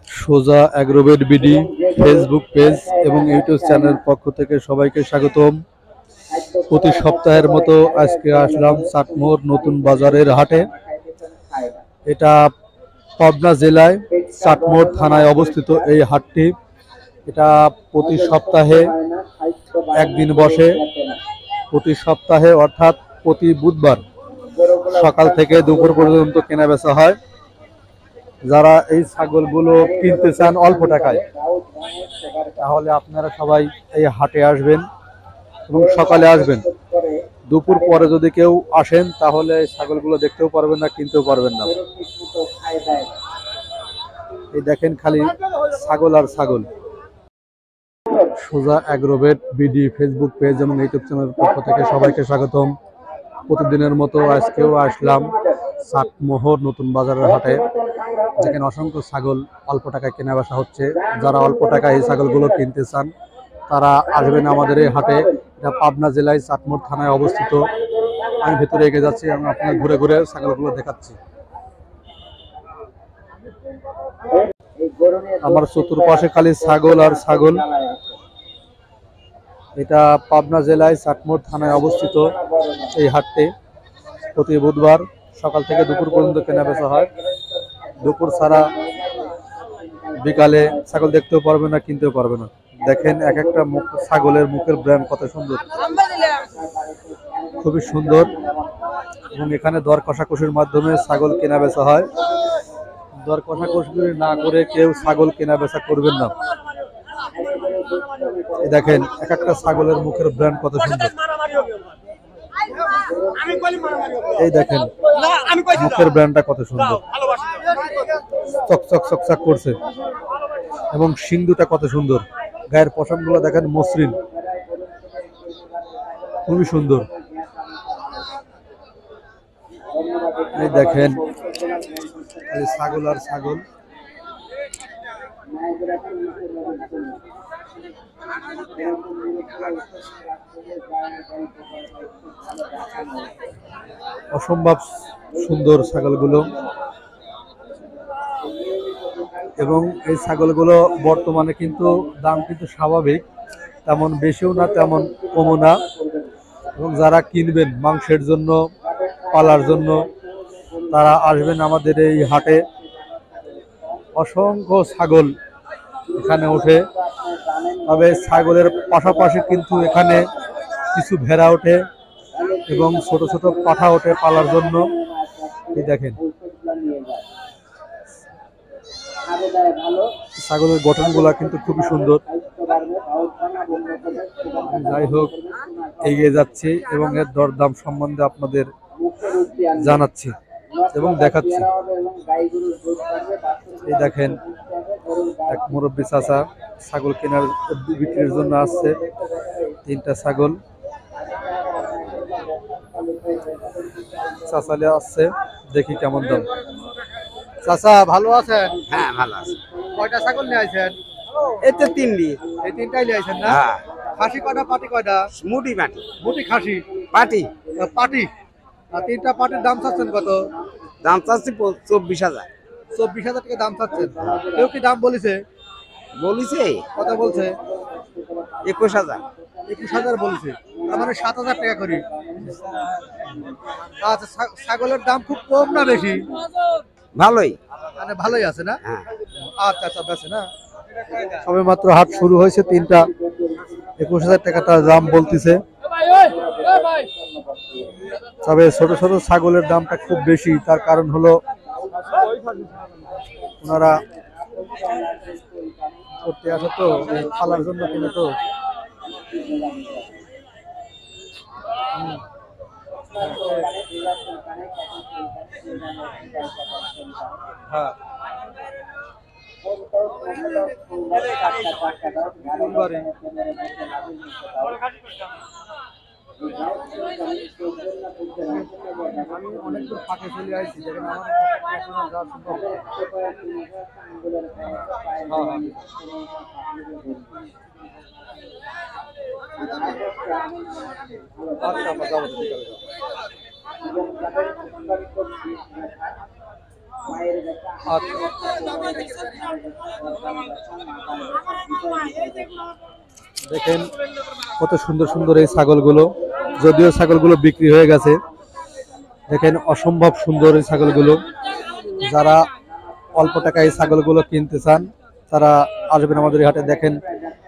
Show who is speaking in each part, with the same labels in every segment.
Speaker 1: সোজা Agrovet BD Facebook page এবং YouTube channel পক্ষ থেকে সবাইকে স্বাগতম। প্রতি সপ্তাহের মতো আজকে আসলাম চাটমোহর নতুন বাজারের হাটে। এটা পাবনা জেলায় চাটমোহর থানায় অবস্থিত এই হাটটি। এটা প্রতি সপ্তাহে একদিন বসে, প্রতি সপ্তাহে অর্থাৎ প্রতি বুধবার সকাল থেকে দুপুর পর্যন্ত কেনা বেচা হয়। যারা এই ছাগলগুলো কিনতে চান অল্প টাকায়, তাহলে আপনারা সবাই এই হাটে আসবেন এবং সকালে আসবেন। দুপুর পরে যদি কেউ আসেন তাহলে ছাগলগুলো দেখতেও পারবেন না, কিনতেও পারবেন না। এই দেখেন খালি ছাগল আর ছাগল। সোজা অ্যাগ্রোভেট বিডি ফেসবুক পেজ এবং ইউটিউব চ্যানেলের পক্ষ থেকে সবাইকে স্বাগতম। প্রতিদিনের মতো আজকেও আসলাম চাটমোহর নতুন বাজারের হাটে, যেখানে অসংখ্য ছাগল অল্প টাকায় কেনা বেচা হচ্ছে। যারা অল্প টাকায় এই ছাগলগুলো কিনতে চান তারা আসবেন আমাদের এই হাটে। এটা পাবনা জেলায় চাটমোহর থানায় অবস্থিত। আমি ভেতরে এগিয়ে যাচ্ছি এবং আপনার ঘুরে ঘুরে ছাগলগুলো দেখাচ্ছি। আমার চতুর্পাশে খালি ছাগল আর ছাগল। এটা পাবনা জেলায় চাটমোহর থানায় অবস্থিত এই হাটটি। প্রতি বুধবার সকাল থেকে দুপুর পর্যন্ত কেনা বেচা হয়। দুপুর ছাড়া বিকালে ছাগল দেখতেও পারবে না, কিনতেও পারবে না। দেখেন এক একটা ছাগলের মুখের ব্র্যান্ড কত সুন্দর, খুবই সুন্দর। এবং এখানে দর কষাকষির মাধ্যমে ছাগল কেনা বেচা হয়। দর কষাকষি না করে কেউ ছাগল কেনা বেচা করবেন না। দেখেন এক একটা ছাগলের মুখের ব্র্যান্ড কত সুন্দর। এই দেখেন মুখের ব্র্যান্ডটা কত সুন্দর, চকচক চকচক করছে এবং সিংদুটা কত সুন্দর। গায়ের পশমগুলো দেখেন মসৃণ, খুবই সুন্দর। এই দেখেন ছাগল আর ছাগল। অসম্ভব সুন্দর ছাগলগুলো। এবং এই ছাগলগুলো বর্তমানে কিন্তু দাম কিন্তু স্বাভাবিক, তেমন বেশিও না তেমন কমও না। এবং যারা কিনবেন মাংসের জন্য, পালার জন্য, তারা আসবেন আমাদের এই হাটে। অসংখ্য ছাগল এখানে ওঠে। তবে ছাগলের পাশাপাশি কিন্তু এখানে কিছু ভেড়া ওঠে এবং ছোট ছোট পাঠা ওঠে পালার জন্য। এই দেখেন ছাগলের গঠনগুলা কিন্তু খুবই সুন্দর। যাই হোক, এগিয়ে যাচ্ছি এবং এর দরদাম সম্বন্ধে আপনাদের জানাচ্ছি এবং দেখাচ্ছি। এই দেখেন এক মুরব্বী চাচা ছাগল কেনার বিক্রির জন্য আসছে। তিনটা ছাগল চাচালে আসছে, দেখি কেমন দাম। চাচা ভালো আছেন?
Speaker 2: হ্যাঁ ভালো আছে।
Speaker 1: কয়টা ছাগল নিয়ে আইছেন?
Speaker 2: এই তো তিনটি।
Speaker 1: এই তিনটাই নিয়ে আইছেন না?
Speaker 2: হ্যাঁ।
Speaker 1: খাসি কয়টা, পাটি কয়টা?
Speaker 2: মুটি পাটি।
Speaker 1: মুটি খাসি,
Speaker 2: পাটি।
Speaker 1: পাটি। আর তিনটা পাটির দাম চাচ্ছেন কত?
Speaker 2: দাম চাচ্ছি 24,000।
Speaker 1: 24,000 টাকা দাম চাচ্ছেন। কেউ কি দাম বলেছে?
Speaker 2: বলিছে
Speaker 1: কত বলছে?
Speaker 2: 21,000।
Speaker 1: 21,000 বলছে, তার মানে 7,000 টাকা করি। আচ্ছা, ছাগলের দাম খুব কম না বেশি?
Speaker 2: ভালোই,
Speaker 1: মানে ভালোই আছে না?
Speaker 2: হ্যাঁ।
Speaker 1: আচ্ছা আচ্ছা, বেশি না। সবে মাত্র হাট শুরু হয়েছে, তিনটা 21,000 টাকাটা দাম বলতেছে। তবে ছোট ছোট ছাগলের দামটা খুব বেশি, তার কারণ হলো ওনারা করতে আসে তো, পালার জন্য কিনে তো। হ্যাঁ, আমি অনেক দূর ফাঁকে চলে আসছি, যেখানে আমার যা সম্ভব। আচ্ছা। দেখেন কত সুন্দর সুন্দর এই ছাগলগুলো, যদিও ছাগলগুলো বিক্রি হয়ে গেছে। দেখেন অসম্ভব সুন্দর এই ছাগলগুলো। যারা অল্প টাকায় এই ছাগলগুলো কিনতে চান তারা আসবেন আমাদের এই হাটে। দেখেন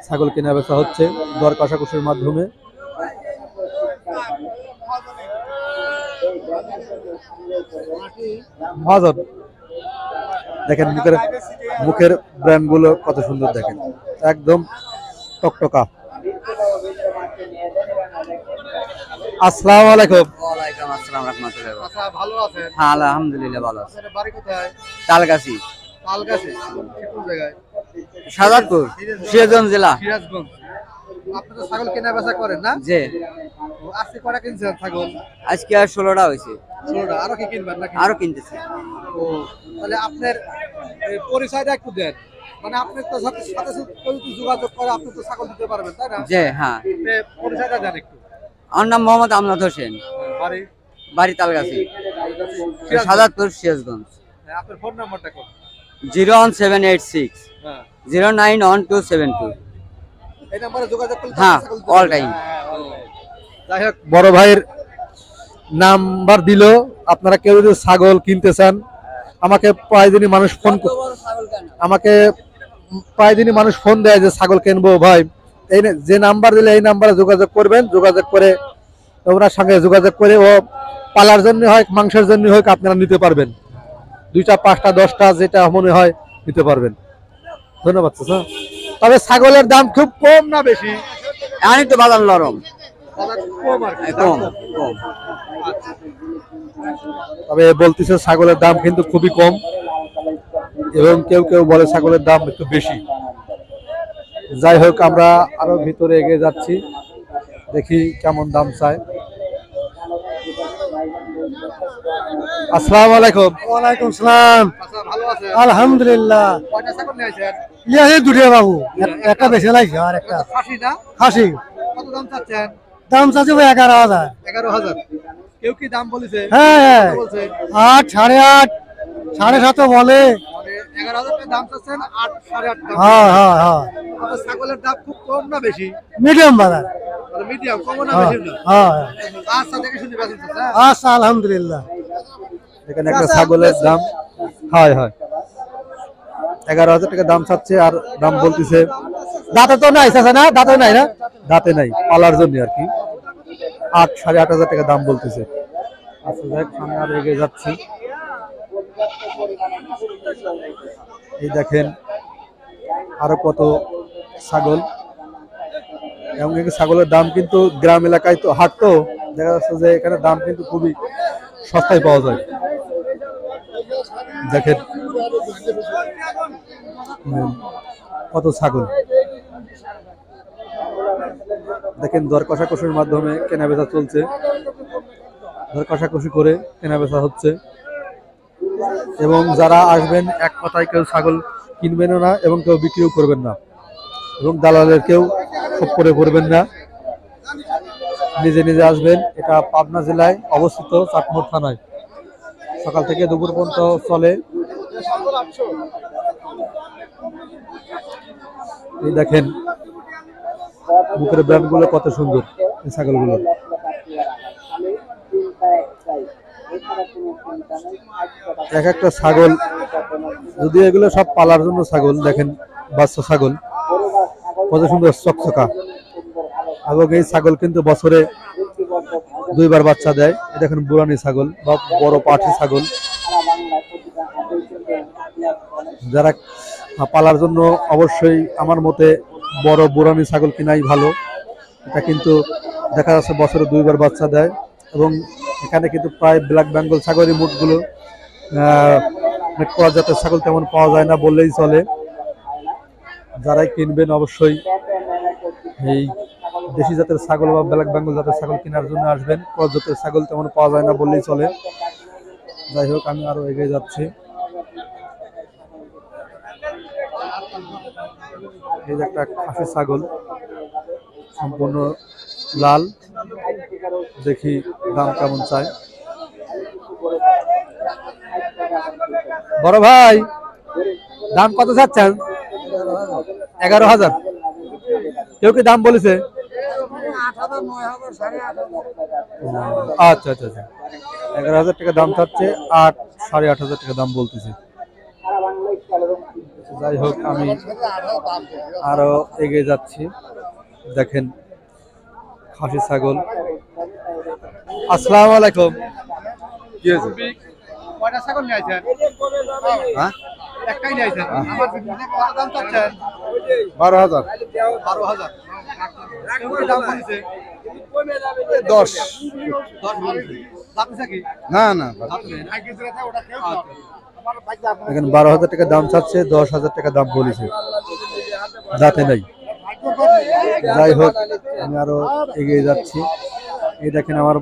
Speaker 1: ছাগল কেনা বেচা হচ্ছে দর কষাকষির মাধ্যমে। মহাজন দেখেন মুখের মুখের ব্র্যান্ড গুলো কত সুন্দর, দেখেন একদম টকটকা। আসসালামু আলাইকুম।
Speaker 2: ওয়ালাইকুম আসসালাম রাহমাতুল্লাহি ওয়া
Speaker 1: আচ্ছা, ভালো আছেন?
Speaker 2: বারাকাতুহু। হ্যাঁ আলহামদুলিল্লাহ ভালো আছে।
Speaker 1: আপনার বাড়ি কোথায়?
Speaker 2: তালগাছি
Speaker 1: তালগাছি। কোন জায়গায়?
Speaker 2: সাজাদপুর সিরাজগঞ্জ জেলা।
Speaker 1: সিরাজগঞ্জ। আপনি তো ছাগল কেনা বেচা করেন না?
Speaker 2: জি
Speaker 1: আজকে কটা কিনছেন ছাগল?
Speaker 2: আজকে আর 16টা হয়েছে,
Speaker 1: 16টা। আরো কি কিনবেন নাকি?
Speaker 2: আরো কিনতেছি।
Speaker 1: ও, তাহলে আপনার এই পরিচয়টা একটু দেন। মানে আপনি তো সাথে সাথে কেউ যদি যোগাযোগ করে আপনি তো ছাগল দিতে পারবেন, তাই না?
Speaker 2: জি হ্যাঁ,
Speaker 1: পরিচয়টা দেন একটু।
Speaker 2: আমার নাম মোহাম্মদ আমনাথ হোসেন,
Speaker 1: বাড়ি
Speaker 2: বাড়ি তালগাছি, সাজাদপুর সিরাজগঞ্জ।
Speaker 1: আপনার ফোন নাম্বারটা কোন?
Speaker 2: 01786
Speaker 1: হ্যাঁ,
Speaker 2: 091272।
Speaker 1: এই নাম্বারে যোগাযোগ করলে
Speaker 2: হ্যাঁ,
Speaker 1: ছাগল দিতে
Speaker 2: all
Speaker 1: পারবেন।
Speaker 2: time।
Speaker 1: যাই হোক, বড় ভাইয়ের নাম্বার দিল। আপনারা কেউ যদি ছাগল কিনতে চান আমাকে প্রায় দিনই মানুষ ফোন দেয় যে ছাগল কিনবো ভাই। এই যে নাম্বার দিলে এই নাম্বারে যোগাযোগ করবেন, যোগাযোগ করে ওনার সঙ্গে যোগাযোগ করে ও পালার জন্য হয় মাংসের জন্য হোক আপনারা নিতে পারবেন। 2টা 5টা 10টা যেটা মনে হয় নিতে পারবেন। ধন্যবাদ চাচা। তবে ছাগলের দাম খুব কম না বেশি?
Speaker 2: এখন তো বাজার নরম,
Speaker 1: কম আর কি।
Speaker 2: কম কম।
Speaker 1: তবে বলতেছে ছাগলের দাম কিন্তু খুবই কম, এবং কেউ কেউ বলে ছাগলের দাম একটু বেশি। যাই হোক, আমরা আরো ভিতরে এগিয়ে যাচ্ছি, দেখি কেমন দাম চায়। আসসালামু আলাইকুম।
Speaker 3: ওয়ালাইকুম সালাম।
Speaker 1: ভালো আছেন?
Speaker 3: আলহামদুলিল্লাহ।
Speaker 1: কয়টা ছাগল নিয়েছেন?
Speaker 3: ইয়া এই দুটো বাবু, একটা বেশি লাগছে আর একটা
Speaker 1: খাসি না?
Speaker 3: খাসি।
Speaker 1: কত দাম চাচ্ছেন?
Speaker 3: দাম চাচ্ছে 11,000।
Speaker 1: 11,000। কেউ কি দাম বলেছে?
Speaker 3: হ্যাঁ,
Speaker 1: কত বলছে?
Speaker 3: 8, 8.5, 7.5 বলে।
Speaker 1: মানে 11,000 টাকা দাম চাচ্ছেন, 8, 8.5 দাম।
Speaker 3: হ্যাঁ হ্যাঁ হ্যাঁ,
Speaker 1: তবে ছাগলের দাম খুব কম না বেশি?
Speaker 3: মিডিয়াম বাজার।
Speaker 1: মিডিয়াম, কম না
Speaker 3: হ্যাঁ
Speaker 1: বেশি না?
Speaker 3: হ্যাঁ,
Speaker 1: আচ্ছা, দেখে শুনে বেচেন চাচা।
Speaker 3: আচ্ছা আলহামদুলিল্লাহ।
Speaker 1: এখানে একটা ছাগলের দাম হয় 11,000 টাকা দাম চাচ্ছে, আর দাম বলতেছে দাঁতে তো নাই চাচা, না দাঁতে নাই, না দাঁতে নাই, পালার জন্য আর কি। 8, 8.5 টাকা দাম বলতেছে। আচ্ছা, যাক, সামনে আরো এগিয়ে যাচ্ছি। এই দেখেন আরো কত ছাগল, এবং এই ছাগলের দাম কিন্তু গ্রাম এলাকায় তো হাট, তো দেখা যাচ্ছে যে এখানে দাম কিন্তু খুবই সস্তায় পাওয়া যায়। দেখেন কত ছাগল। দেখেন দর কষাকষির মাধ্যমে কেনা বেচা চলছে, দর কষাকষি করে কেনা বেচা হচ্ছে। এবং যারা আসবেন এক কথায় কেউ ছাগল কিনবেনও না এবং কেউ বিক্রিও করবেন না, এবং দালালের কেউ খুব করে ভরবেন না, নিজে নিজে আসবেন। এটা পাবনা জেলায় অবস্থিত, চাটমোড় থানায়। সকাল থেকে দুপুর পর্যন্ত চলে। এই দেখেন মুখের ব্র্যান্ড গুলো কত সুন্দর, এই ছাগলগুলো। এক একটা ছাগল, যদি এগুলো সব পালার জন্য ছাগল, দেখেন বাচ্চা ছাগল কত সুন্দর চকচকা। এবং এই ছাগল কিন্তু বছরে 2বার বাচ্চা দেয়। দেখেন বুড়ানি ছাগল বা বড় পাঠি ছাগল। যারা পালার জন্য অবশ্যই আমার মতে বড় বুড়ানি ছাগল কিনাই ভালো। এটা কিন্তু দেখা যাচ্ছে বছরে 2বার বাচ্চা দেয়, এবং এখানে কিন্তু প্রায় ব্ল্যাক বেঙ্গল ছাগলের মুখগুলো জাতের ছাগল তেমন পাওয়া যায় না বললেই চলে। যারাই কিনবেন অবশ্যই এই দেশি জাতের ছাগল বা ব্ল্যাক বেঙ্গল জাতের ছাগল কেনার জন্য আসবেন। ক্রস জাতের ছাগল তেমন পাওয়া যায় না বললেই চলে। যাই হোক, আমি আরো এগিয়ে যাচ্ছি। এই যে একটা খাসি ছাগল, সম্পূর্ণ লাল। দেখি দাম কেমন চায়। বড় ভাই দাম কত চাচ্ছেন? 11,000। কেউ কি দাম বলেছে? আচ্ছা আচ্ছা আচ্ছা, 11,000 টাকা দাম চাচ্ছে, 8,500 টাকা দাম বলতেছে। যাই হোক, আমি আরো এগিয়ে যাচ্ছি। দেখেন খাসি ছাগল। আসসালামু আলাইকুম। কি হয়েছে?
Speaker 3: কয়টা ছাগল নিয়ে আইছেন?
Speaker 1: হ্যাঁ,
Speaker 3: একটাই নিয়ে আইছেন। আমার কত দাম চাচ্ছেন?
Speaker 1: 12,000।
Speaker 3: 12,000। কেউ কি দাম বলেছে?
Speaker 1: 10।
Speaker 3: 10 বলেছে। দাম কি?
Speaker 1: না না, দেখেন 12,000 টাকা দাম চাচ্ছে, 10,000 টাকা দাম বলেছে, দাঁতে নাই। যাই হোক, আমি আরো এগিয়ে যাচ্ছি। এই দেখেন আমার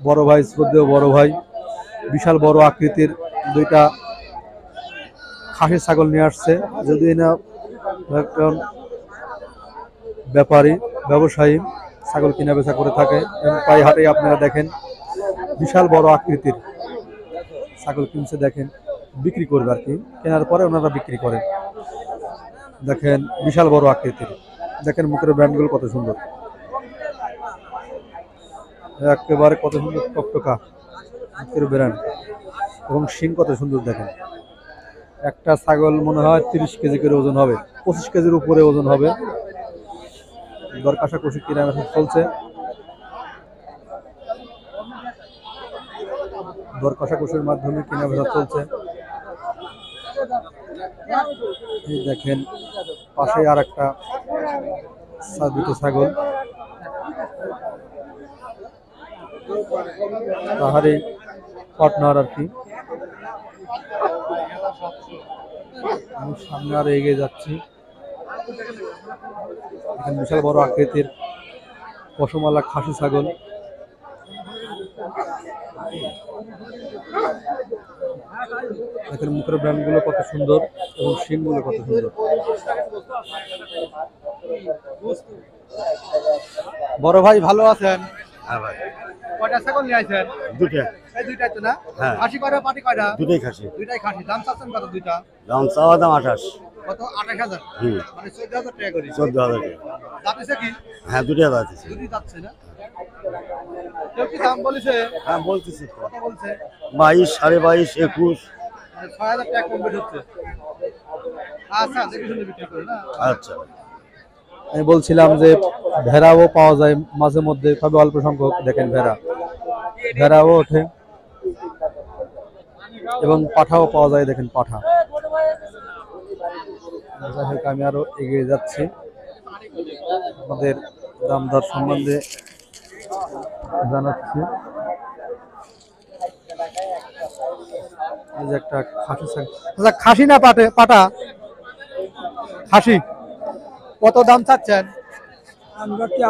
Speaker 1: বড় ভাই, শ্রদ্ধেয় বড় ভাই, বিশাল বড় আকৃতির দুইটা খাসি ছাগল নিয়ে আসছে। যদি না একজন ব্যাপারী, ব্যবসায়ী ছাগল কিনা বেচা করে থাকে, এবং তাই হাটে আপনারা দেখেন বিশাল বড় আকৃতির ছাগল কিনছে। দেখেন বিক্রি করবে আর কি, কেনার পরে ওনারা বিক্রি করেন। দেখেন বিশাল বড় আকৃতির, দেখেন মুখের ব্যান্ডগুলো কত সুন্দর, একেবারে কত সুন্দর টকটকা মুখের ব্যান্ড, এবং শিং কত সুন্দর। দেখেন একটা ছাগল মনে হয় 30 কেজি করে ওজন হবে, 25 কেজির উপরে ওজন হবে। দর কষাকষি কেনাবেচা চলছে, দর কষাকষির মাধ্যমে কেনাবেচা চলছে। এই দেখেন পাশে আর একটা দুটো ছাগল, তাহারই পার্টনার আর কি। আমি সামনে আর এগিয়ে যাচ্ছি। এখানে বিশাল বড় আকৃতির পশমালা খাসি ছাগল। দেখেন মুখের ব্র্যান্ডগুলো কত সুন্দর, এবং শিংগুলো কত সুন্দর। বড় ভাই ভালো আছেন?
Speaker 4: হ্যাঁ ভাই,
Speaker 3: কয়টা ছাগল নিয়ে আইছেন?
Speaker 4: দুটো।
Speaker 3: এই দুইটাই তো না?
Speaker 4: হ্যাঁ।
Speaker 3: খাসি কয়টা, পাটি কয়টা?
Speaker 4: দুটোই খাসি।
Speaker 3: দুইটাই খাসি। দাম চাচ্ছেন কত দুইটা?
Speaker 4: দাম চাওয়া দাম 28।
Speaker 3: কত? 28,000।
Speaker 4: হুম।
Speaker 3: মানে 14,000 টাকা করে।
Speaker 4: 14,000 টাকা।
Speaker 3: দাম দিছে কি?
Speaker 4: হ্যাঁ, দুটোই যাচ্ছে।
Speaker 3: দুটোই যাচ্ছে না? কেউ কি দাম বলেছে?
Speaker 4: হ্যাঁ বলতেছি,
Speaker 3: কত বলছে?
Speaker 4: 22, 22.5, 21।
Speaker 3: মানে 6,000 টাকা কম বেশি হচ্ছে। আচ্ছা, দেখে শুনে বিক্রি করে না?
Speaker 4: আচ্ছা,
Speaker 1: আমি বলছিলাম যে ভেড়াও পাওয়া যায় মাঝে মধ্যে, তবে অল্প সংখ্যক। দেখেন ভেড়াও ওঠে, এবং পাঠাও পাওয়া যায়। দেখেন পাঠা। যাই হোক, আমি আরো এগিয়ে যাচ্ছি, আমাদের দাম দর সম্বন্ধে জানাচ্ছি। এই যে একটা খাসি ছাগল। আচ্ছা, খাসি না পাটা? খাসি। কত দাম চাচ্ছেন?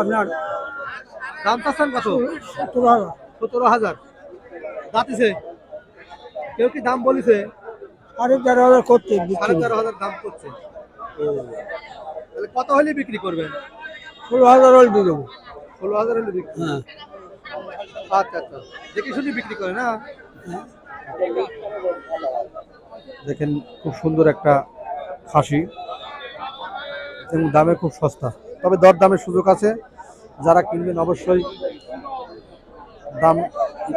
Speaker 3: আপনার
Speaker 1: দাম চাচ্ছেন কত? 17,000। দাঁতিছে? কেউ কি দাম বলেছে?
Speaker 3: 13,500 করতে
Speaker 1: 13,500 দাম করছে। তাহলে কত হলে বিক্রি করবেন?
Speaker 3: 16,000 হলে দিয়ে দেবো।
Speaker 1: 16,000 হলে বিক্রি।
Speaker 3: হ্যাঁ।
Speaker 1: আচ্ছা আচ্ছা, দেখে শুনে বিক্রি করে না? দেখেন খুব সুন্দর একটা খাসি, এবং দামে খুব সস্তা, তবে দর দামের সুযোগ আছে। যারা কিনবেন অবশ্যই দাম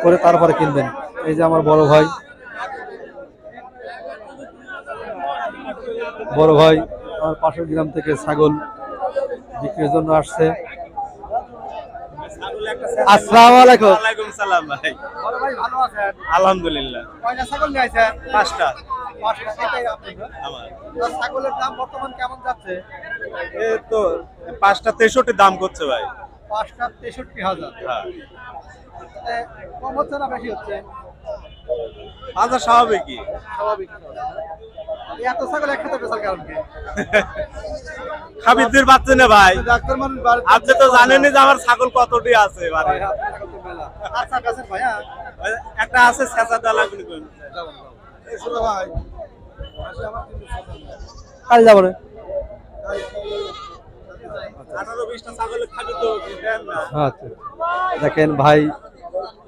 Speaker 1: করে তারপরে কিনবেন। এই যে আমার বড় ভাই আমার পাশের গ্রাম থেকে ছাগল বিক্রির জন্য আসছে। আসসালামু আলাইকুম।
Speaker 5: ওয়ালাইকুম সালাম ভাই।
Speaker 3: বড় ভাই ভালো আছেন?
Speaker 5: আলহামদুলিল্লাহ।
Speaker 3: কয়টা ছাগল নিয়ে আইছেন?
Speaker 5: 5টা
Speaker 3: 5টা। এটাই আপনার?
Speaker 5: আমার।
Speaker 3: আর ছাগলের দাম বর্তমান কেমন যাচ্ছে?
Speaker 5: এই তো 5টা 63 দাম করছে ভাই।
Speaker 3: 5টা 63,000।
Speaker 5: হ্যাঁ।
Speaker 3: কম হচ্ছে না বেশি হচ্ছে?
Speaker 5: বাজার স্বাভাবিকই।
Speaker 3: স্বাভাবিক। এত ছাগল একসাথে বেচার কারণ কি?
Speaker 5: খাবিরদের বাচ্চা না ভাই।
Speaker 3: ডাক্তার মানুষ বাড়িতে-
Speaker 5: আপনি তো জানেনই যে আমার ছাগল কতটি আছে বাড়ি।
Speaker 3: ভাই, আপনার ছাগল তো মেলা। আচ্ছা বেচেন ভাই, হ্যাঁ।
Speaker 5: একটা আছে ছেঁচা ডালা গুলি করে।
Speaker 3: এই ছোট ভাই।
Speaker 1: কাল যাবো রে।
Speaker 5: 18-20টা ছাগল খাবি তো দেন না।
Speaker 1: আচ্ছা, দেখেন ভাই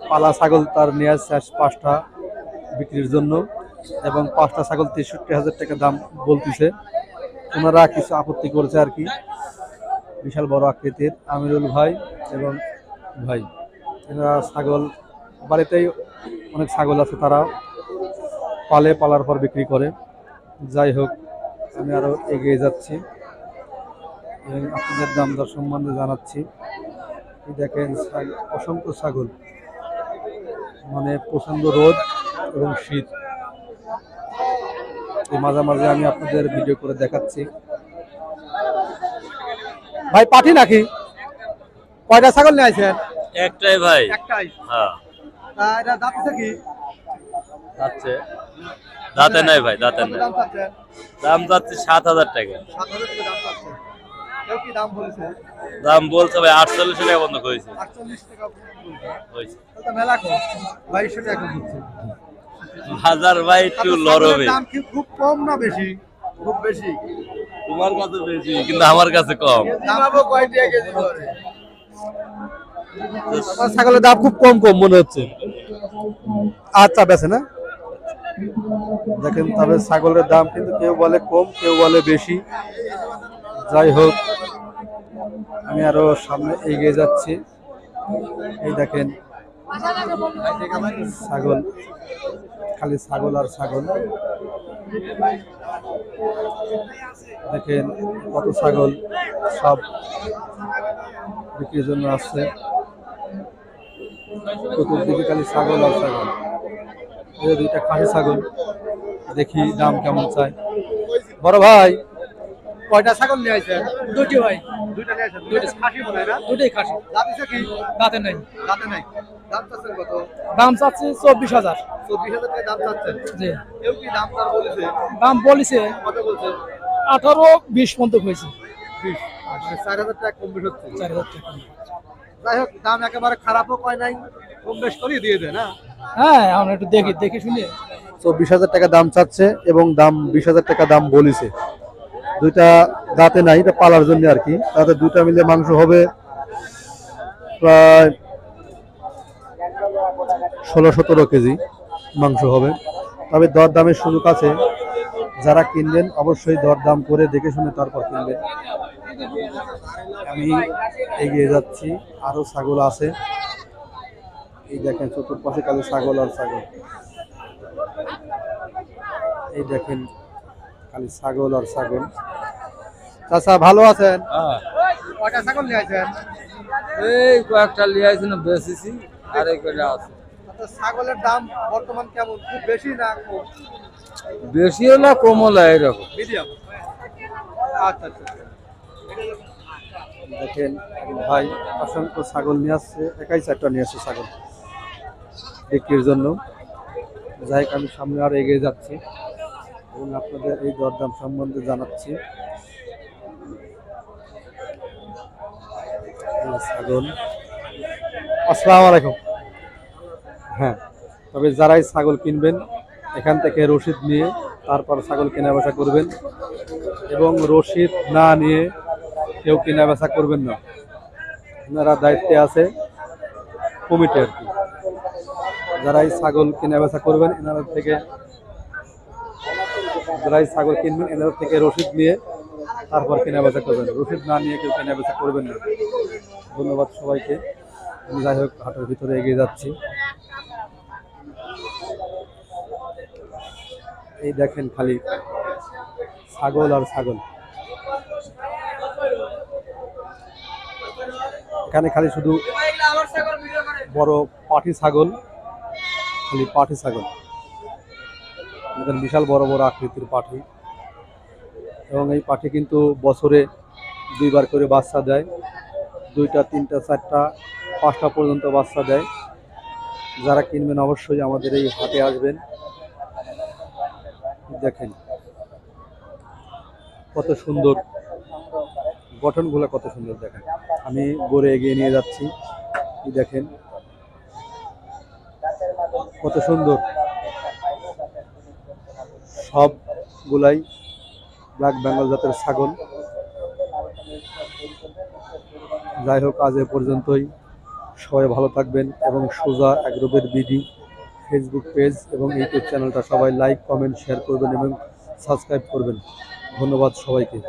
Speaker 1: পালা ছাগল তার নিয়ে আসছে 5টা বিক্রির জন্য। এবং 5টা ছাগল 63,000 টাকা দাম বলতেছে। ওনারা কিছু আপত্তি করেছে আর কি। বিশাল বড় আকৃতির আমিরুল ভাই এবং ভাই, এরা ছাগল বাড়িতেই অনেক ছাগল আছে, তারা পালার পর বিক্রি করে। যাই হোক, আমি আরো এগিয়ে যাচ্ছি এবং আপনাদের দাম দর সম্বন্ধে জানাচ্ছি। এই দেখেন অসংখ্য ছাগল, মানে প্রচন্ড রোদ এবং শীত, এই মাঝামাঝি আমি আপনাদের ভিডিও করে দেখাচ্ছি। ভাই পাঠি নাকি? কয়টা ছাগল নিয়ে আইছেন?
Speaker 6: একটাই ভাই।
Speaker 3: একটাই।
Speaker 6: হ্যাঁ
Speaker 3: এটা দাঁত আছে কি?
Speaker 6: যাচ্ছে, দাঁতে নাই ভাই, দাঁতে
Speaker 3: কত
Speaker 6: নাই।
Speaker 3: দাম চাচ্ছেন?
Speaker 6: দাম যাচ্ছে 7,000 টাকা।
Speaker 3: 7,000 টাকা দাম চাচ্ছে। কেউ কি দাম বলেছে?
Speaker 6: দাম বলছে ভাই 48 টাকা বন্ধ করেছে।
Speaker 3: 48 টাকা বলছে।
Speaker 6: হয়েছে
Speaker 3: তাহলে তো মেলা কম। 2200 টাকা দিচ্ছে।
Speaker 6: বাজার ভাই একটু লড়বে।
Speaker 3: দাম কি খুব কম না বেশি? খুব বেশি।
Speaker 6: তোমার কাছে বেশি কিন্তু আমার কাছে কম।
Speaker 3: দাম কয় টাকা কেজি করে?
Speaker 1: আমার ছাগলের দাম খুব কম মনে হচ্ছে। আচ্ছা বেছে না দেখেন, তবে ছাগলের দাম কিন্তু কেউ বলে কম, কেউ বলে বেশি। যাই হোক, আমি আরো সামনে এগিয়ে যাচ্ছি। এই দেখেন ছাগল, খালি ছাগল আর ছাগল। দেখেন কত ছাগল, সব বিক্রির জন্য আসছে। চতুর্দিকে খালি ছাগল আর ছাগল। এই দুইটা খাসি ছাগল, দেখি দাম কেমন চাই। বড় ভাই
Speaker 3: কয়টা ছাগল নিয়ে আইছেন?
Speaker 7: দুটি ভাই,
Speaker 3: দুইটা নিয়ে আইছেন। দুইটা খাসি বলে না?
Speaker 7: দুটোই খাসি,
Speaker 3: দাঁত আছে কি?
Speaker 7: দাঁতে নেই।
Speaker 3: দাঁতে নাই। দাম চাচ্ছেন কত?
Speaker 7: দাম চাচ্ছি 24,000।
Speaker 3: 24,000 টাকা দাম চাচ্ছেন।
Speaker 7: জি,
Speaker 3: কেউ কি দাম তার বলেছে?
Speaker 7: দাম বলিছে
Speaker 3: কত বলছে?
Speaker 7: 18-20 পর্যন্ত হয়েছে।
Speaker 3: 20। মানে 4,000 টাকা কম বেশ হচ্ছে।
Speaker 7: 4,000 টাকা।
Speaker 3: যাই হোক, দাম একেবারে খারাপও কয় নাই, কম বেশ করেই দিয়ে দেয় না?
Speaker 7: হ্যাঁ, আমরা একটু দেখে শুনে।
Speaker 1: 24,000 টাকা দাম চাচ্ছে এবং দাম 20,000 টাকা দাম বলিছে। দুইটা দাঁতে নাই, এটা পালার জন্য আর কি। তাতে দুটা মিলে মাংস হবে প্রায় 16-17 কেজি মাংস হবে। তবে দর দামের সুযোগ আছে, যারা কিনবেন অবশ্যই দর দাম করে দেখে শুনে তারপর কিনবেন। আমি এগিয়ে যাচ্ছি, আরো ছাগল আছে। এই দেখেন চতুর্পাশে খালি ছাগল আর ছাগল। এই দেখেন খালি ছাগল আর ছাগল। চাচা ভালো আছেন?
Speaker 3: কয়টা ছাগল নিয়ে আইছেন?
Speaker 2: এই কয়েকটা লিয়ে আইছিল বেচেছি, আর এই কয়টা আছে।
Speaker 3: আচ্ছা, ছাগলের দাম বর্তমান কেমন? খুব বেশি না কম?
Speaker 2: বেশি হলে কম হলে এরকম।
Speaker 3: মিডিয়াম। আচ্ছা আচ্ছা।
Speaker 1: দেখেন ভাই অসংখ্য ছাগল নিয়ে আসছে, একাই 4টা নিয়ে আসছে ছাগল বিক্রির জন্য। যাই হোক, আমি সামনে আর এগিয়ে যাচ্ছি এবং আপনাদের এই দরদাম সম্বন্ধে জানাচ্ছি। এই ছাগল। আসসালামু আলাইকুম। হ্যাঁ, তবে যারাই ছাগল কিনবেন এখান থেকে রসিদ নিয়ে তারপর ছাগল কেনা বেচা করবেন, এবং রসিদ না নিয়ে কেউ কেনা বেচা করবেন না। আপনারা দায়িত্বে আছে কমিটি আর কি। যারাই ছাগল কেনা বেচা করবেন এনাদের থেকে, যারাই ছাগল কিনবেন এনাদের থেকে রসিদ নিয়ে তারপর কেনা বেচা করবেন। রসিদ না নিয়ে কেউ কেনা বেচা করবেন না। ধন্যবাদ সবাইকে। আমি যাই হোক হাটের ভিতরে এগিয়ে যাচ্ছি। এই দেখেন খালি ছাগল আর ছাগল। এখানে খালি শুধু বড় পাঠি ছাগল, খালি পাঠি ছাগল। এখানে বিশাল বড় বড় আকৃতির পাঠি, এবং এই পাঠি কিন্তু বছরে 2বার করে বাচ্চা দেয়। 2টা 3টা 4টা 5টা পর্যন্ত বাচ্চা দেয়। যারা কিনবেন অবশ্যই আমাদের এই হাটে আসবেন। দেখেন কত সুন্দর গঠনগুলো, কত সুন্দর দেখেন। আমি গড়ে এগিয়ে নিয়ে যাচ্ছি। দেখেন কত সুন্দর, সবগুলাই ব্ল্যাক বেঙ্গল জাতের ছাগল। যাই হোক, আজ এ পর্যন্তই। সবাই ভালো থাকবেন এবং সোজা এগ্রোবের বিডি ফেসবুক পেজ এবং ইউটিউব চ্যানেলটা সবাই লাইক কমেন্ট শেয়ার করবেন এবং সাবস্ক্রাইব করবেন। ধন্যবাদ সবাইকে।